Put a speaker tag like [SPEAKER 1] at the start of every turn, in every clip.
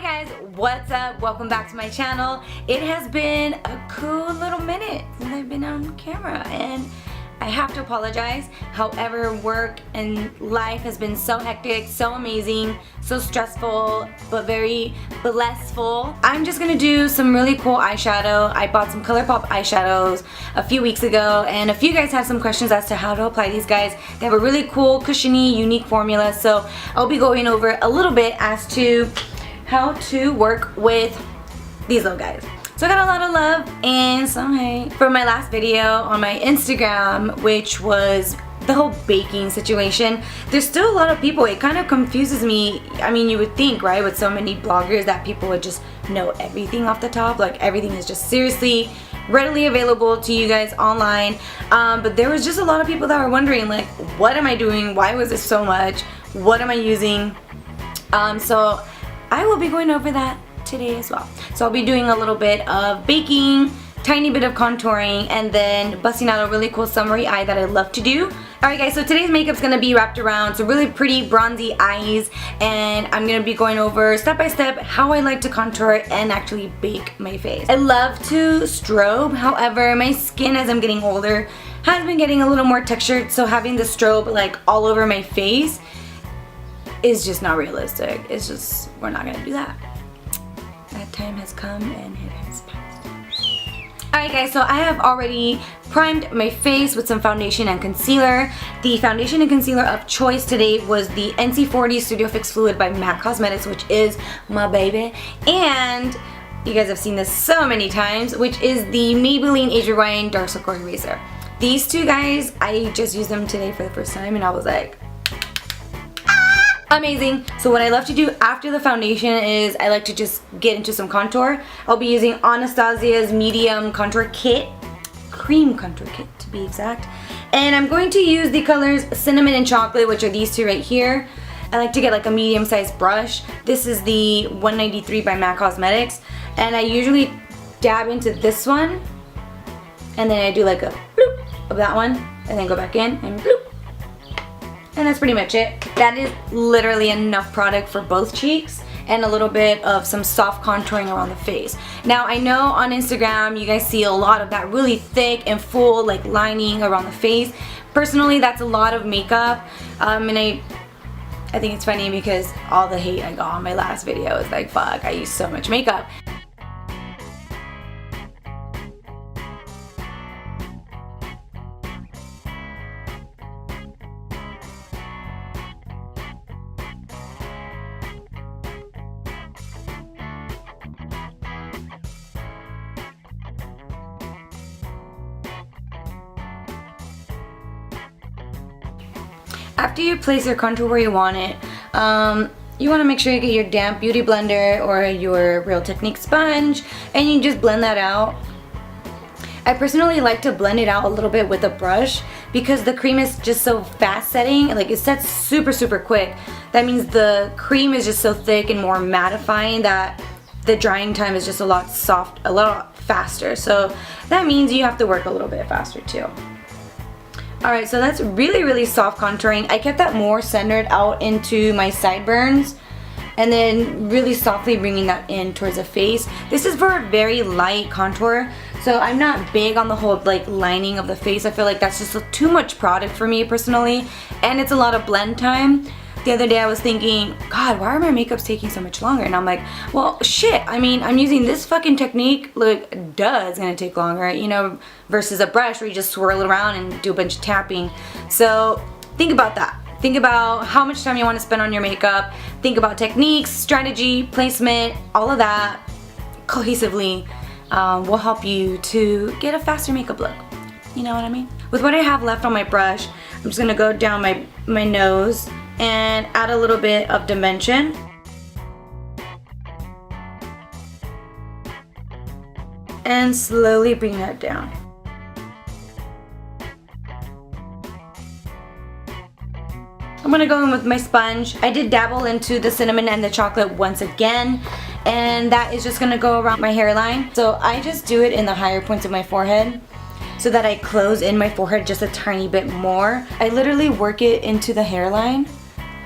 [SPEAKER 1] guys, what's up? Welcome back to my channel. It has been a cool little minute since I've been on camera and I have to apologize. However, work and life has been so hectic, so amazing, so stressful, but very blissful. I'm just gonna do some really cool eyeshadow. I bought some Colourpop eyeshadows a few weeks ago, and a few guys had some questions as to how to apply these guys. They have a really cool, cushiony, unique formula, so I'll be going over a little bit as to how to work with these little guys. So I got a lot of love and some hate from my last video on my Instagram, which was the whole baking situation. There's still a lot of people, it kind of confuses me. I mean, you would think, right, with so many bloggers that people would just know everything off the top, like everything is just seriously readily available to you guys online. But there was just a lot of people that were wondering, like, what am I doing? Why was it so much? What am I using? So I will be going over that today as well. So I'll be doing a little bit of baking, tiny bit of contouring, and then busting out a really cool summery eye that I love to do. Alright guys, so today's makeup's gonna be wrapped around some really pretty bronzy eyes, and I'm gonna be going over step by step how I like to contour and actually bake my face. I love to strobe, however my skin as I'm getting older has been getting a little more textured, so having the strobe like all over my face is just not realistic. It's just, we're not gonna do that. That time has come and it has passed. Alright guys, so I have already primed my face with some foundation and concealer. The foundation and concealer of choice today was the NC40 Studio Fix Fluid by MAC Cosmetics, which is my baby. And you guys have seen this so many times, which is the Maybelline Age Rewind Dark Circle Eraser. These two guys, I just used them today for the first time and I was like, amazing. So what I love to do after the foundation is I like to just get into some contour. I'll be using Anastasia's medium contour kit, cream contour kit to be exact. And I'm going to use the colors Cinnamon and Chocolate, which are these two right here. I like to get like a medium sized brush. This is the 193 by MAC Cosmetics. And I usually dab into this one. And then I do like a bloop of that one. And then go back in and bloop. And that's pretty much it. That is literally enough product for both cheeks and a little bit of some soft contouring around the face. Now I know on Instagram you guys see a lot of that really thick and full like lining around the face. Personally, that's a lot of makeup, and I think it's funny because all the hate I got on my last video is like, fuck, I use so much makeup. After you place your contour where you want it, you want to make sure you get your damp beauty blender or your Real Technique sponge and you just blend that out. I personally like to blend it out a little bit with a brush because the cream is just so fast setting, like it sets super quick. That means the cream is just so thick and more mattifying that the drying time is just a lot faster. So that means you have to work a little bit faster too. Alright, so that's really soft contouring. I kept that more centered out into my sideburns and then really softly bringing that in towards the face. This is for a very light contour, so I'm not big on the whole like lining of the face. I feel like that's just too much product for me personally, and it's a lot of blend time. The other day I was thinking, God, why are my makeups taking so much longer? And I'm like, well, shit, I mean, I'm using this fucking technique, like, duh, it's gonna take longer, you know, versus a brush where you just swirl it around and do a bunch of tapping. So think about that. Think about how much time you want to spend on your makeup. Think about techniques, strategy, placement, all of that cohesively will help you to get a faster makeup look. You know what I mean? With what I have left on my brush, I'm just gonna go down my nose and add a little bit of dimension. And slowly bring that down. I'm gonna go in with my sponge. I did dabble into the cinnamon and the chocolate once again, and that is just gonna go around my hairline. So I just do it in the higher points of my forehead so that I close in my forehead just a tiny bit more. I literally work it into the hairline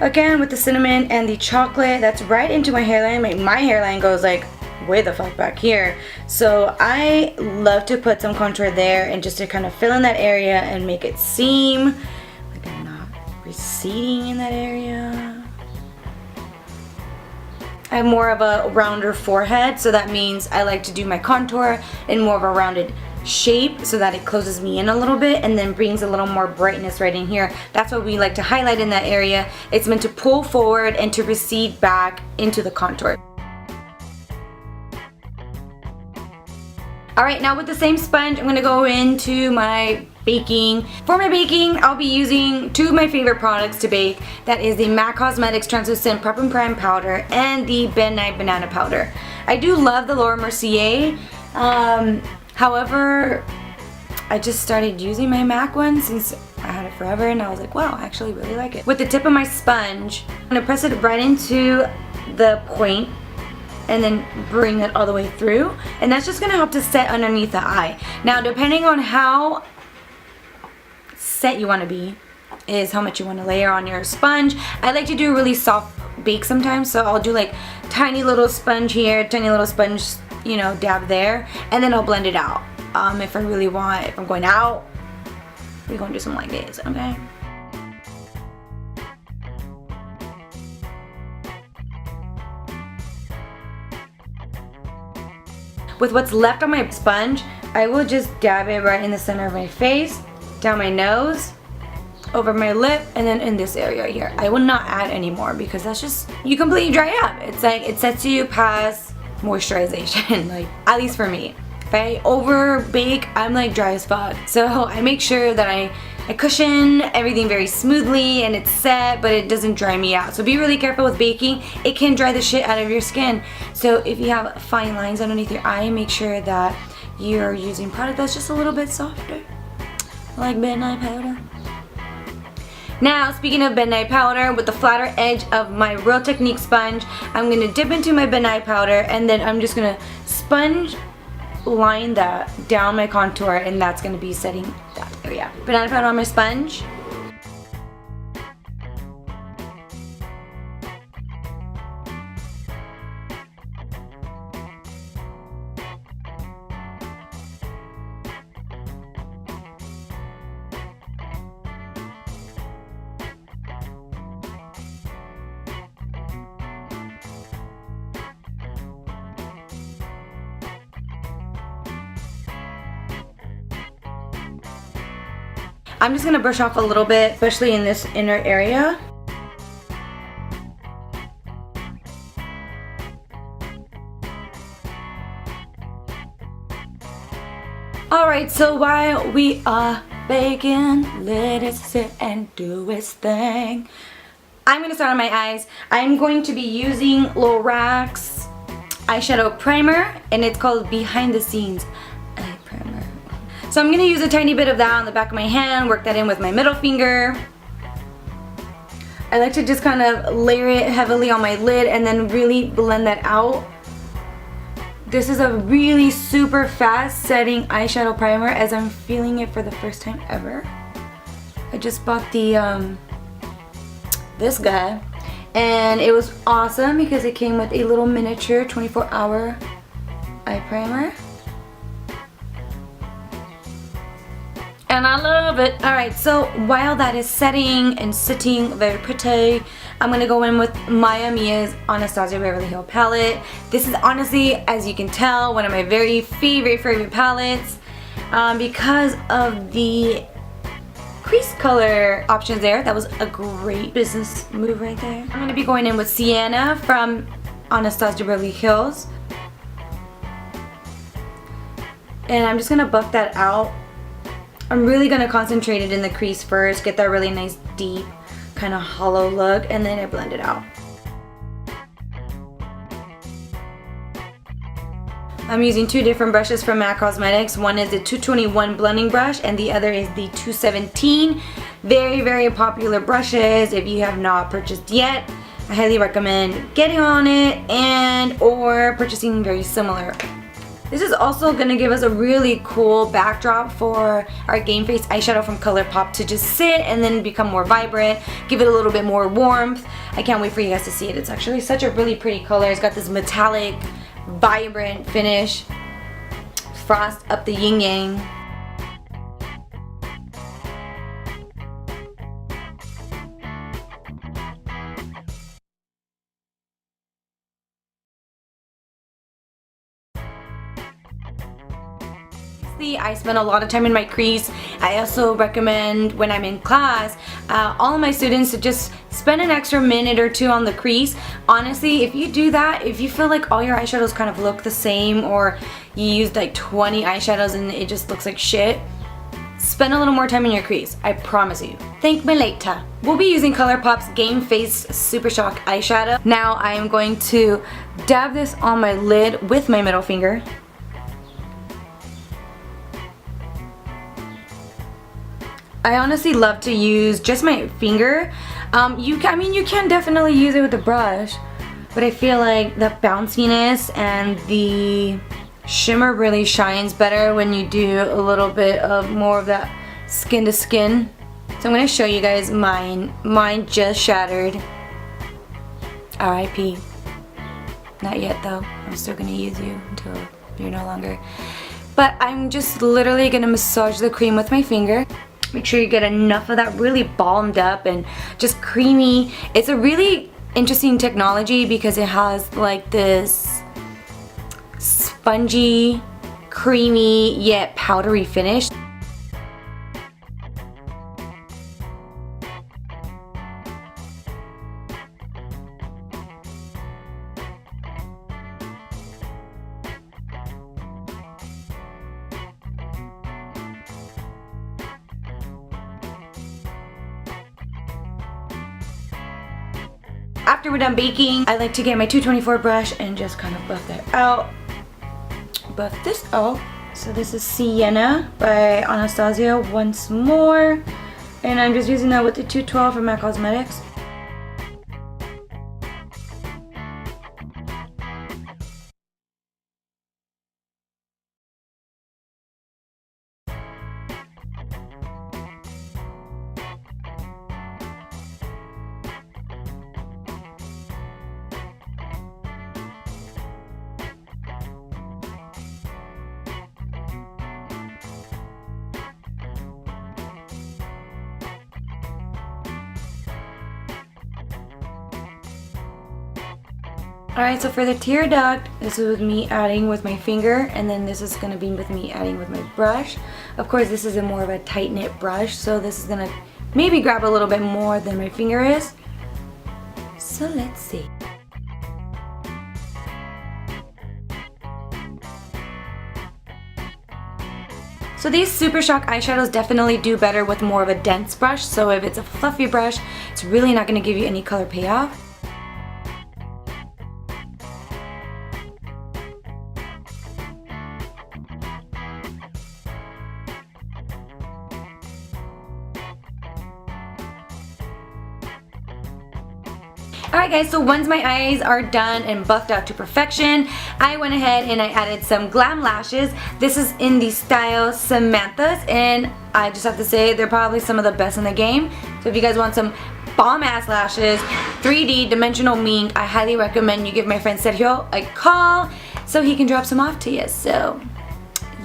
[SPEAKER 1] Again, with the cinnamon and the chocolate, that's right into my hairline. My hairline goes like way the fuck back here. So I love to put some contour there and just to kind of fill in that area and make it seem like I'm not receding in that area. I have more of a rounder forehead, so that means I like to do my contour in more of a rounded shape so that it closes me in a little bit and then brings a little more brightness right in here. That's what we like to highlight in that area. It's meant to pull forward and to recede back into the contour. Alright, now with the same sponge, I'm going to go into my baking. For my baking, I'll be using two of my favorite products to bake. That is the MAC Cosmetics Translucent Prep and Prime Powder and the Ben Nye Banana Powder. I do love the Laura Mercier. However, I just started using my MAC one since I had it forever and I was like, wow, I actually really like it. With the tip of my sponge, I'm going to press it right into the point and then bring it all the way through, and that's just going to help to set underneath the eye. Now, depending on how set you want to be is how much you want to layer on your sponge. I like to do a really soft bake sometimes, so I'll do like tiny little sponge here, tiny little sponge, you know, dab there, and then I'll blend it out. If I really want, if I'm going out, we're going to do something like this, okay? With what's left on my sponge, I will just dab it right in the center of my face, down my nose, over my lip, and then in this area right here. I will not add any more because that's just, you completely dry up. It's like, it sets you past moisturization, like, at least for me. If I over bake, I'm like dry as fuck. So I make sure that I cushion everything very smoothly and it's set, but it doesn't dry me out. So be really careful with baking. It can dry the shit out of your skin. So if you have fine lines underneath your eye, make sure that you're using product that's just a little bit softer, like Ben Nye powder. Now, speaking of Ben Nye powder, with the flatter edge of my Real Technique sponge, I'm going to dip into my Ben Nye powder and then I'm just going to sponge line that down my contour, and that's going to be setting that area. Banana powder on my sponge. I'm just going to brush off a little bit, especially in this inner area. Alright, so while we are baking, let it sit and do its thing. I'm going to start on my eyes. I'm going to be using Lorax eyeshadow primer, and it's called Behind the Scenes Eye Primer. So I'm going to use a tiny bit of that on the back of my hand, work that in with my middle finger. I like to just kind of layer it heavily on my lid and then really blend that out. This is a really super fast setting eyeshadow primer as I'm feeling it for the first time ever. I just bought the this guy and it was awesome because it came with a little miniature 24-hour eye primer. And I love it. Alright, so while that is setting and sitting very pretty, I'm going to go in with Maya Mia's Anastasia Beverly Hills palette. This is honestly, as you can tell, one of my very favorite palettes because of the crease color options there. That was a great business move right there. I'm going to be going in with Sienna from Anastasia Beverly Hills. And I'm just going to buff that out. I'm really going to concentrate it in the crease first, get that really nice deep kind of hollow look, and then I blend it out. I'm using two different brushes from MAC Cosmetics. One is the 221 blending brush and the other is the 217. Very popular brushes. If you have not purchased yet, I highly recommend getting on it and or purchasing very similar This is also going to give us a really cool backdrop for our Game Face eyeshadow from Colourpop to just sit and then become more vibrant, give it a little bit more warmth. I can't wait for you guys to see it. It's actually such a really pretty color. It's got this metallic, vibrant finish. Frost up the yin yang. I spend a lot of time in my crease. I also recommend when I'm in class, all of my students to just spend an extra minute or two on the crease. Honestly, if you do that, if you feel like all your eyeshadows kind of look the same, or you used like 20 eyeshadows and it just looks like shit, spend a little more time in your crease. I promise you. Thank me later. We'll be using Colourpop's Game Face Super Shock eyeshadow. Now I am going to dab this on my lid with my middle finger. I honestly love to use just my finger. I mean, you can definitely use it with a brush, but I feel like the bounciness and the shimmer really shines better when you do a little bit of more of that skin to skin. So I'm going to show you guys mine. Mine just shattered. RIP. Not yet though. I'm still going to use you until you're no longer. But I'm just literally going to massage the cream with my finger. Make sure you get enough of that really balmed up and just creamy. It's a really interesting technology because it has like this spongy, creamy, yet powdery finish. After we're done baking, I like to get my 224 brush and just kind of buff that out. Buff this out. So this is Sienna by Anastasia once more. And I'm just using that with the 212 from MAC Cosmetics. Alright, so for the tear duct, this is with me adding with my finger, and then this is going to be with me adding with my brush. Of course, this is a more of a tight knit brush, so this is going to maybe grab a little bit more than my finger is. So let's see. So these Super Shock eyeshadows definitely do better with more of a dense brush, so if it's a fluffy brush, it's really not going to give you any color payoff. Alright guys, so once my eyes are done and buffed out to perfection, I went ahead and I added some glam lashes. This is in the style Samantha's, and I just have to say they're probably some of the best in the game. So if you guys want some bomb ass lashes, 3D dimensional mink, I highly recommend you give my friend Sergio a call so he can drop some off to you. So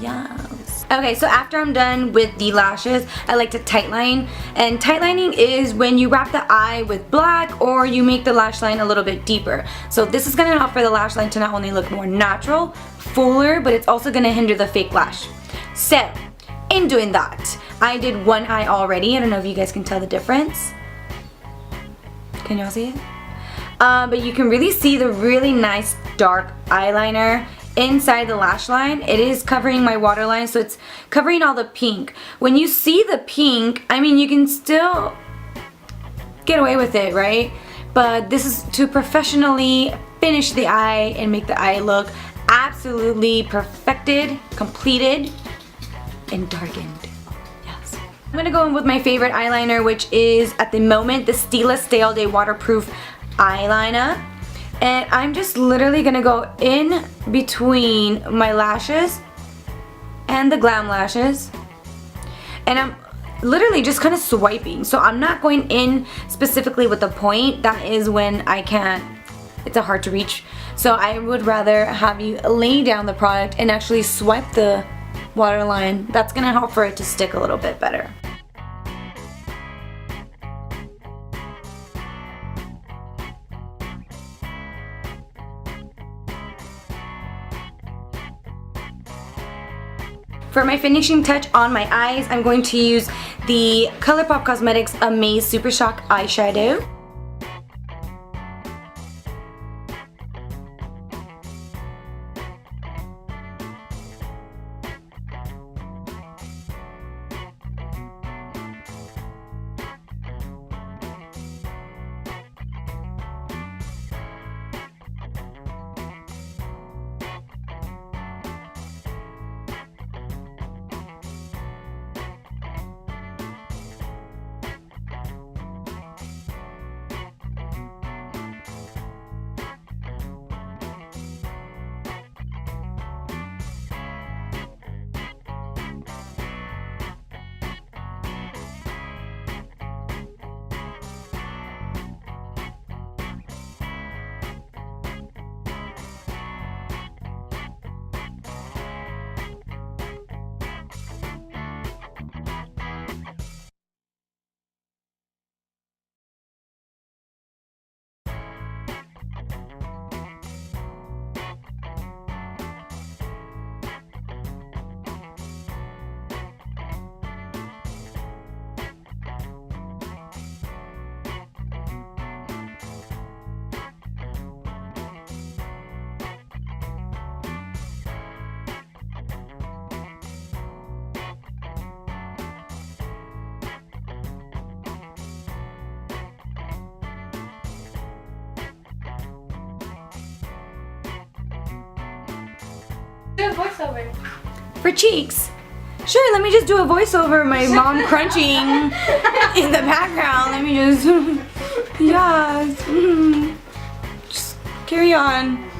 [SPEAKER 1] yeah. Okay, so after I'm done with the lashes, I like to tightline. And tightlining is when you wrap the eye with black or you make the lash line a little bit deeper. So this is going to help for the lash line to not only look more natural, fuller, but it's also going to hinder the fake lash. So, in doing that, I did one eye already. I don't know if you guys can tell the difference. Can y'all see it? But you can really see the really nice dark eyeliner inside the lash line. It is covering my waterline, so it's covering all the pink. When you see the pink, I mean, you can still get away with it, right? But this is to professionally finish the eye and make the eye look absolutely perfected, completed, and darkened. Yes. I'm gonna go in with my favorite eyeliner, which is at the moment the Stila Stay All Day Waterproof Eyeliner. And I'm just literally gonna go in between my lashes and the glam lashes. And I'm literally just kind of swiping. So I'm not going in specifically with the point. That is when I can't, it's hard to reach. So I would rather have you lay down the product and actually swipe the waterline. That's gonna help for it to stick a little bit better. For my finishing touch on my eyes, I'm going to use the Colourpop Cosmetics Super Shock eyeshadow.
[SPEAKER 2] Do a voiceover.
[SPEAKER 1] For cheeks. Sure, let me just do a voiceover of my mom crunching in the background. Let me just, yes. Just carry on.